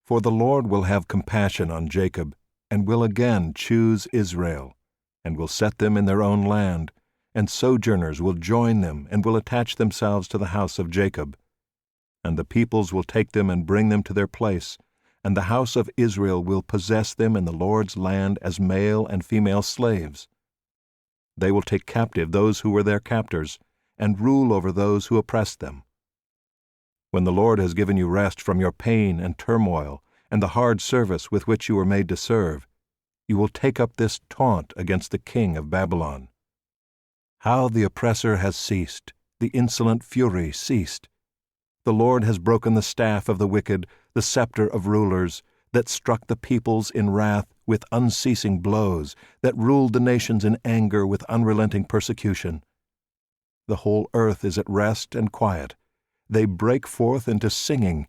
For the Lord will have compassion on Jacob, and will again choose Israel, and will set them in their own land, and sojourners will join them, and will attach themselves to the house of Jacob. And the peoples will take them and bring them to their place, and the house of Israel will possess them in the Lord's land as male and female slaves. They will take captive those who were their captors, and rule over those who oppressed them. When the Lord has given you rest from your pain and turmoil, and the hard service with which you were made to serve, you will take up this taunt against the king of Babylon. How the oppressor has ceased, the insolent fury ceased. The Lord has broken the staff of the wicked, the scepter of rulers, that struck the peoples in wrath with unceasing blows, that ruled the nations in anger with unrelenting persecution. The whole earth is at rest and quiet. They break forth into singing.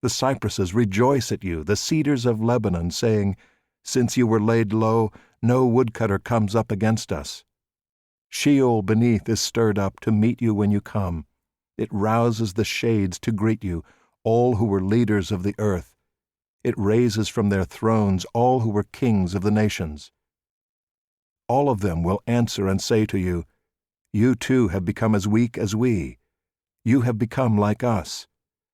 The cypresses rejoice at you, the cedars of Lebanon, saying, "Since you were laid low, no woodcutter comes up against us." Sheol beneath is stirred up to meet you when you come. It rouses the shades to greet you, all who were leaders of the earth. It raises from their thrones all who were kings of the nations. All of them will answer and say to you, "You too have become as weak as we. You have become like us.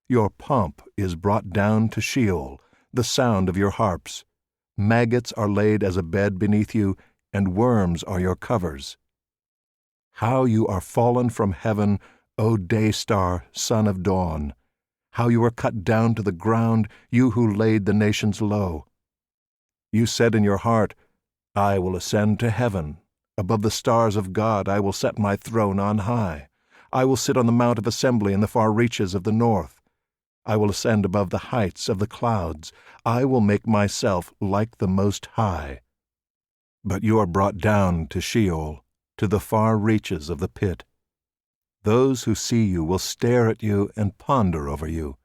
Your pomp is brought down to Sheol, the sound of your harps. Maggots are laid as a bed beneath you, and worms are your covers. How you are fallen from heaven, O day star, son of dawn! How you are cut down to the ground, you who laid the nations low! You said in your heart, "I will ascend to heaven. Above the stars of God I will set my throne on high. I will sit on the mount of assembly in the far reaches of the north. I will ascend above the heights of the clouds. I will make myself like the Most High." But you are brought down to Sheol, to the far reaches of the pit. Those who see you will stare at you and ponder over you.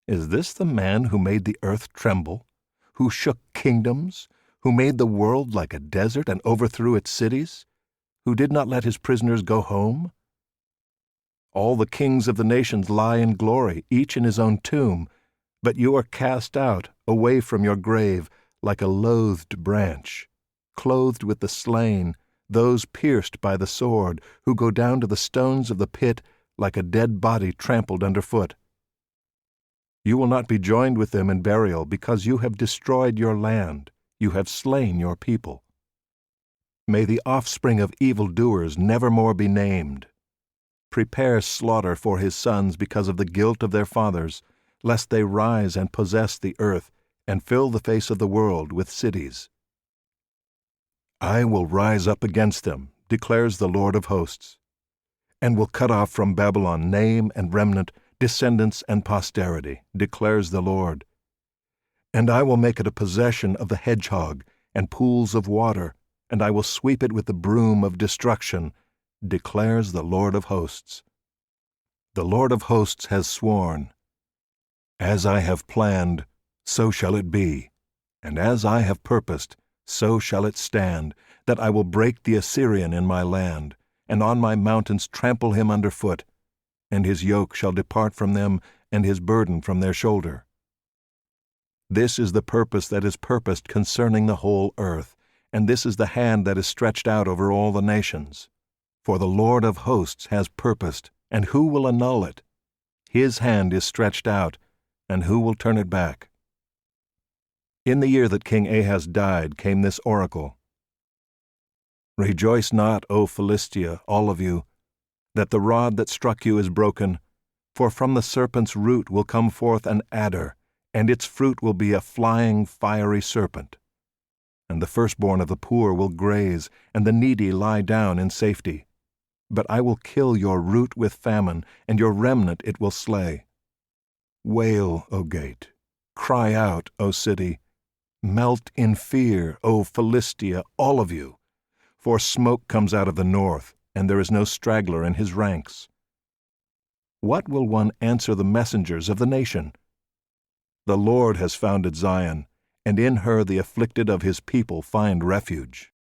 Is this the man who made the earth tremble, who shook kingdoms, who made the world like a desert and overthrew its cities, who did not let his prisoners go home? All the kings of the nations lie in glory, each in his own tomb, but you are cast out, away from your grave, like a loathed branch, clothed with the slain, those pierced by the sword, who go down to the stones of the pit like a dead body trampled underfoot. You will not be joined with them in burial, because you have destroyed your land, you have slain your people. May the offspring of evildoers never more be named. Prepare slaughter for his sons because of the guilt of their fathers, lest they rise and possess the earth, and fill the face of the world with cities. I will rise up against them, declares the Lord of hosts, and will cut off from Babylon name and remnant, descendants and posterity, declares the Lord. And I will make it a possession of the hedgehog and pools of water, and I will sweep it with the broom of destruction, declares the Lord of hosts. The Lord of hosts has sworn, "As I have planned, so shall it be, and as I have purposed, so shall it stand, that I will break the Assyrian in my land, and on my mountains trample him underfoot, and his yoke shall depart from them, and his burden from their shoulder." This is the purpose that is purposed concerning the whole earth, and this is the hand that is stretched out over all the nations. For the Lord of hosts has purposed, and who will annul it? His hand is stretched out, and who will turn it back? In the year that King Ahaz died came this oracle. Rejoice not, O Philistia, all of you, that the rod that struck you is broken, for from the serpent's root will come forth an adder, and its fruit will be a flying, fiery serpent. And the firstborn of the poor will graze, and the needy lie down in safety. But I will kill your root with famine, and your remnant it will slay. Wail, O gate! Cry out, O city! Melt in fear, O Philistia, all of you! For smoke comes out of the north, and there is no straggler in his ranks. What will one answer the messengers of the nation? The Lord has founded Zion, and in her the afflicted of his people find refuge.